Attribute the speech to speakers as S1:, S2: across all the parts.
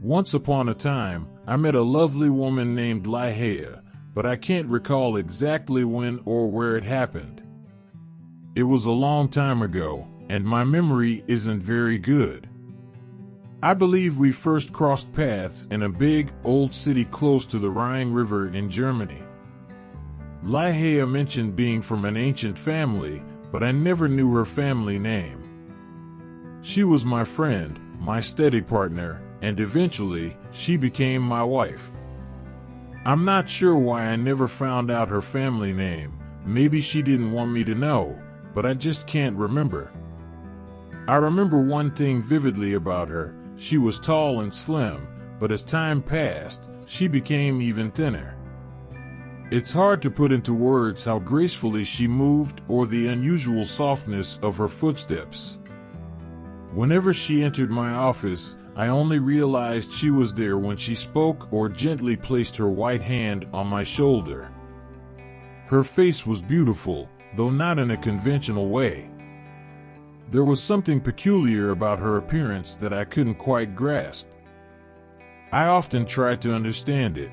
S1: Once upon a time, I met a lovely woman named Ligeia, but I can't recall exactly when or where it happened. It was a long time ago, and my memory isn't very good. I believe we first crossed paths in a big, old city close to the Rhine River in Germany. Ligeia mentioned being from an ancient family, but I never knew her family name. She was my friend, my study partner, and eventually, she became my wife. I'm not sure why I never found out her family name. Maybe she didn't want me to know, but I just can't remember. I remember one thing vividly about her. She was tall and slim, but as time passed, she became even thinner. It's hard to put into words how gracefully she moved or the unusual softness of her footsteps. Whenever she entered my office, I only realized she was there when she spoke or gently placed her white hand on my shoulder. Her face was beautiful, though not in a conventional way. There was something peculiar about her appearance that I couldn't quite grasp. I often tried to understand it.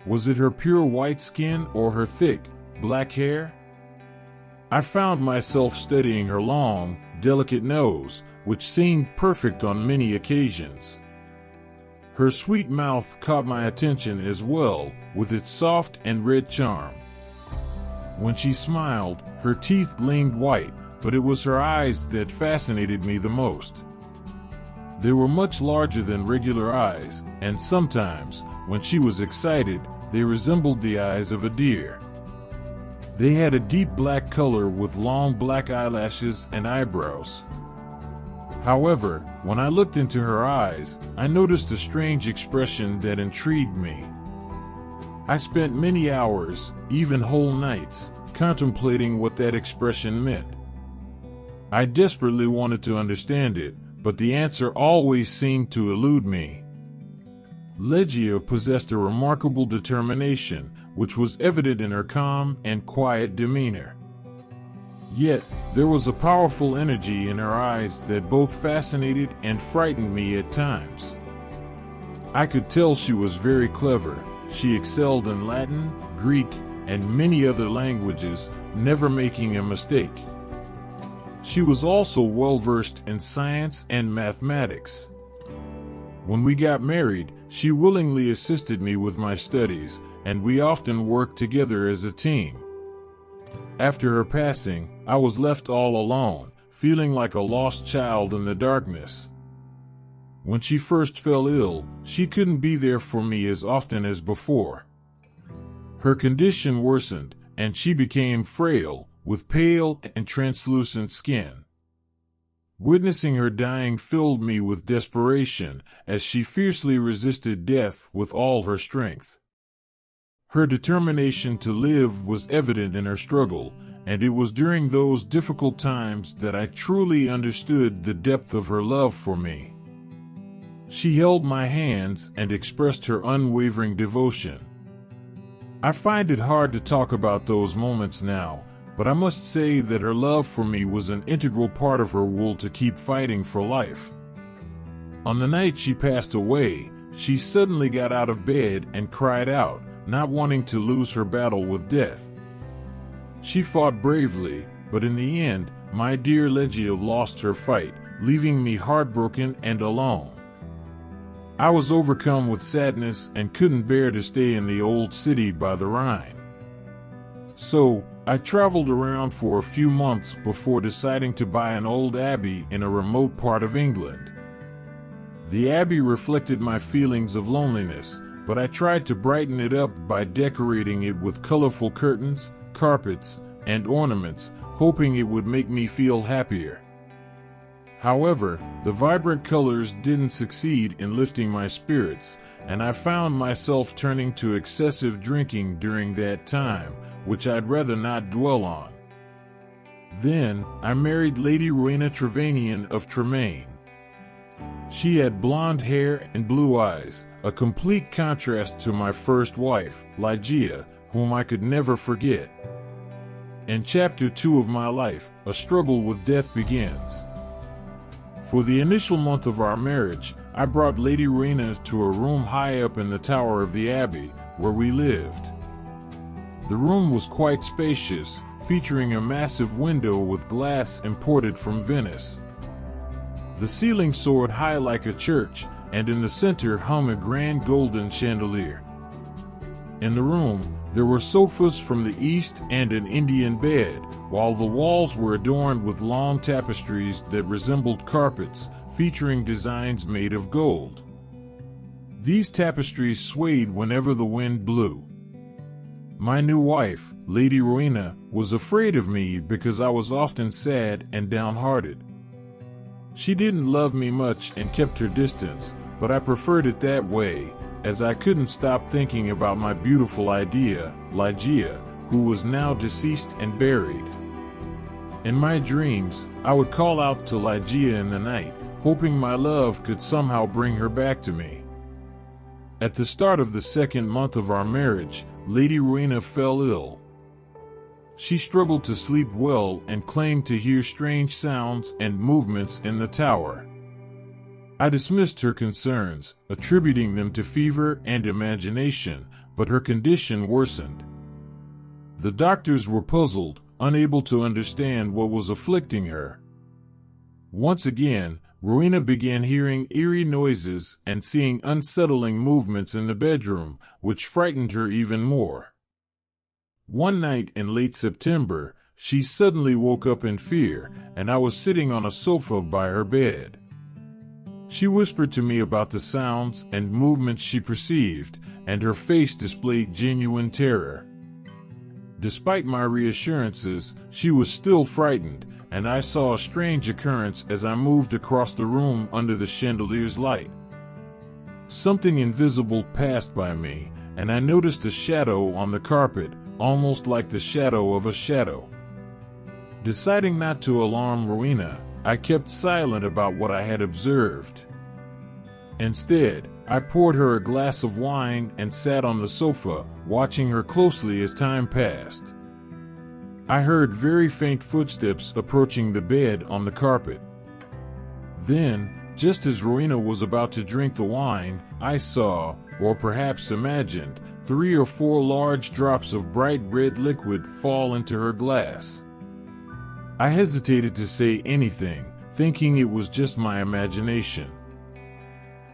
S1: Was it her pure white skin or her thick, black hair? I found myself studying her long, delicate nose, which seemed perfect on many occasions. Her sweet mouth caught my attention as well, with its soft and red charm. When she smiled, her teeth gleamed white, but it was her eyes that fascinated me the most. They were much larger than regular eyes, and sometimes, when she was excited, they resembled the eyes of a deer. They had a deep black color with long black eyelashes and eyebrows. However, when I looked into her eyes, I noticed a strange expression that intrigued me. I spent many hours, even whole nights, contemplating what that expression meant. I desperately wanted to understand it, but the answer always seemed to elude me. Ligeia possessed a remarkable determination, which was evident in her calm and quiet demeanor. Yet, there was a powerful energy in her eyes that both fascinated and frightened me at times. I could tell she was very clever. She excelled in Latin, Greek, and many other languages, never making a mistake. She was also well-versed in science and mathematics. When we got married, she willingly assisted me with my studies, and we often worked together as a team. After her passing, I was left all alone, feeling like a lost child in the darkness. When she first fell ill, she couldn't be there for me as often as before. Her condition worsened, and she became frail, with pale and translucent skin. Witnessing her dying filled me with desperation, as she fiercely resisted death with all her strength. Her determination to live was evident in her struggle, and it was during those difficult times that I truly understood the depth of her love for me. She held my hands and expressed her unwavering devotion. I find it hard to talk about those moments now, but I must say that her love for me was an integral part of her will to keep fighting for life. On the night she passed away, she suddenly got out of bed and cried out, not wanting to lose her battle with death. She fought bravely, but in the end, my dear Ligeia lost her fight, leaving me heartbroken and alone. I was overcome with sadness and couldn't bear to stay in the old city by the Rhine. So, I traveled around for a few months before deciding to buy an old abbey in a remote part of England. The abbey reflected my feelings of loneliness, but I tried to brighten it up by decorating it with colorful curtains, carpets, and ornaments, hoping it would make me feel happier. However, the vibrant colors didn't succeed in lifting my spirits, and I found myself turning to excessive drinking during that time, which I'd rather not dwell on. Then, I married Lady Rowena Trevanion of Tremaine. She had blonde hair and blue eyes, a complete contrast to my first wife, Ligeia, whom I could never forget. In Chapter 2 of my life, a struggle with death begins. For the initial month of our marriage, I brought Lady Rowena to a room high up in the tower of the abbey, where we lived. The room was quite spacious, featuring a massive window with glass imported from Venice. The ceiling soared high like a church, and in the center hung a grand golden chandelier. In the room, there were sofas from the east and an Indian bed, while the walls were adorned with long tapestries that resembled carpets, featuring designs made of gold. These tapestries swayed whenever the wind blew. My new wife, Lady Rowena, was afraid of me because I was often sad and downhearted. She didn't love me much and kept her distance, but I preferred it that way, as I couldn't stop thinking about my beautiful idea, Ligeia, who was now deceased and buried. In my dreams, I would call out to Ligeia in the night, hoping my love could somehow bring her back to me. At the start of the second month of our marriage, Lady Rowena fell ill. She struggled to sleep well and claimed to hear strange sounds and movements in the tower. I dismissed her concerns, attributing them to fever and imagination, but her condition worsened. The doctors were puzzled, unable to understand what was afflicting her. Once again, Rowena began hearing eerie noises and seeing unsettling movements in the bedroom, which frightened her even more. One night in late September, she suddenly woke up in fear, and I was sitting on a sofa by her bed. She whispered to me about the sounds and movements she perceived, and her face displayed genuine terror. Despite my reassurances, she was still frightened, and I saw a strange occurrence as I moved across the room under the chandelier's light. Something invisible passed by me, and I noticed a shadow on the carpet, almost like the shadow of a shadow. Deciding not to alarm Rowena, I kept silent about what I had observed. Instead, I poured her a glass of wine and sat on the sofa, watching her closely as time passed. I heard very faint footsteps approaching the bed on the carpet. Then, just as Rowena was about to drink the wine, I saw, or perhaps imagined, 3 or 4 large drops of bright red liquid fall into her glass. I hesitated to say anything, thinking it was just my imagination.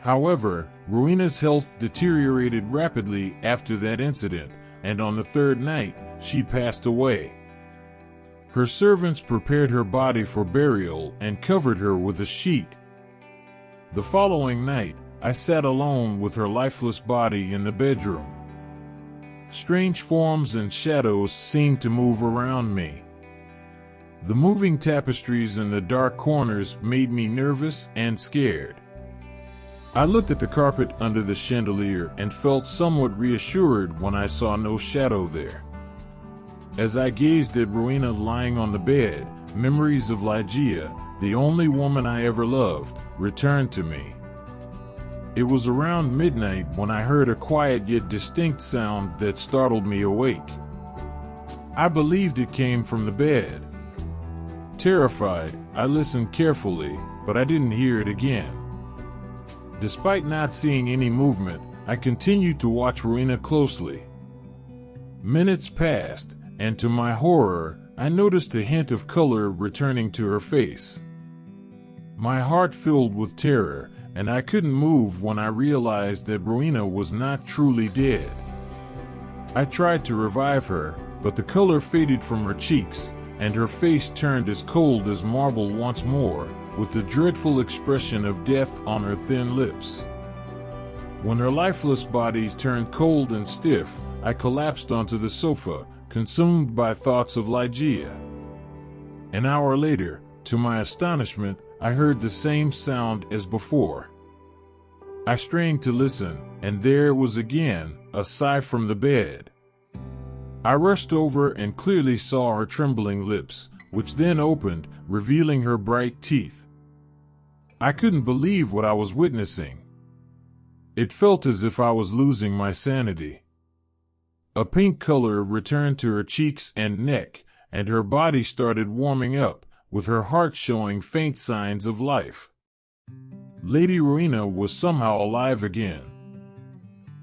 S1: However, Rowena's health deteriorated rapidly after that incident, and on the 3rd night, she passed away. Her servants prepared her body for burial and covered her with a sheet. The following night, I sat alone with her lifeless body in the bedroom. Strange forms and shadows seemed to move around me. The moving tapestries in the dark corners made me nervous and scared. I looked at the carpet under the chandelier and felt somewhat reassured when I saw no shadow there. As I gazed at Rowena lying on the bed, memories of Ligeia, the only woman I ever loved, returned to me. It was around midnight when I heard a quiet yet distinct sound that startled me awake. I believed it came from the bed. Terrified, I listened carefully, but I didn't hear it again. Despite not seeing any movement, I continued to watch Rowena closely. Minutes passed, and to my horror, I noticed a hint of color returning to her face. My heart filled with terror, and I couldn't move when I realized that Rowena was not truly dead. I tried to revive her, but the color faded from her cheeks, and her face turned as cold as marble once more, with the dreadful expression of death on her thin lips. When her lifeless body turned cold and stiff, I collapsed onto the sofa, consumed by thoughts of Ligeia. An hour later, to my astonishment, I heard the same sound as before. I strained to listen, and there it was again, a sigh from the bed. I rushed over and clearly saw her trembling lips, which then opened, revealing her bright teeth. I couldn't believe what I was witnessing. It felt as if I was losing my sanity. A pink color returned to her cheeks and neck, and her body started warming up, with her heart showing faint signs of life. Lady Rowena was somehow alive again.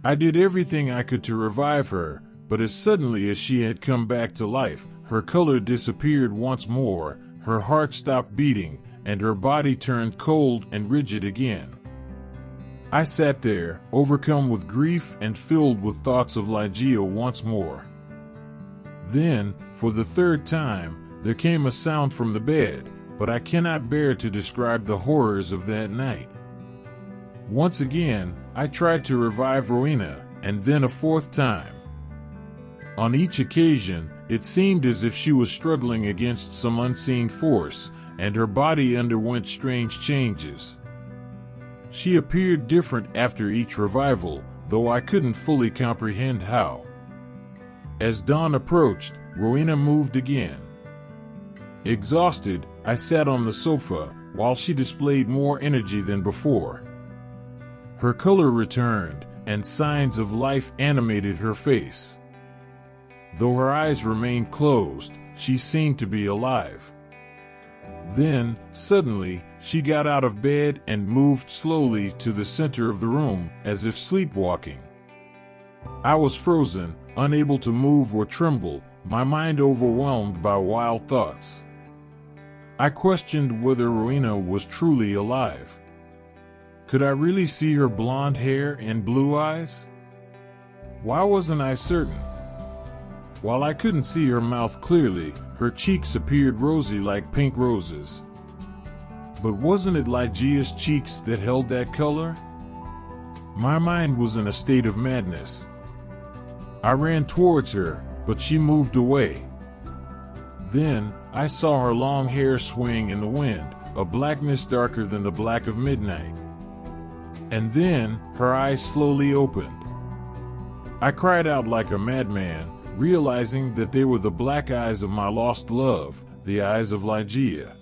S1: I did everything I could to revive her, but as suddenly as she had come back to life, her color disappeared once more, her heart stopped beating, and her body turned cold and rigid again. I sat there, overcome with grief and filled with thoughts of Ligeia once more. Then, for the third time, there came a sound from the bed, but I cannot bear to describe the horrors of that night. Once again, I tried to revive Rowena, and then a fourth time. On each occasion, it seemed as if she was struggling against some unseen force, and her body underwent strange changes. She appeared different after each revival, though I couldn't fully comprehend how. As dawn approached, Rowena moved again. Exhausted, I sat on the sofa, while she displayed more energy than before. Her color returned, and signs of life animated her face. Though her eyes remained closed, she seemed to be alive. Then, suddenly, she got out of bed and moved slowly to the center of the room, as if sleepwalking. I was frozen, unable to move or tremble, my mind overwhelmed by wild thoughts. I questioned whether Rowena was truly alive. Could I really see her blonde hair and blue eyes? Why wasn't I certain? While I couldn't see her mouth clearly, her cheeks appeared rosy like pink roses. But wasn't it Ligeia's cheeks that held that color? My mind was in a state of madness. I ran towards her, but she moved away. Then, I saw her long hair swing in the wind, a blackness darker than the black of midnight. And then, her eyes slowly opened. I cried out like a madman, realizing that they were the black eyes of my lost love, the eyes of Ligeia.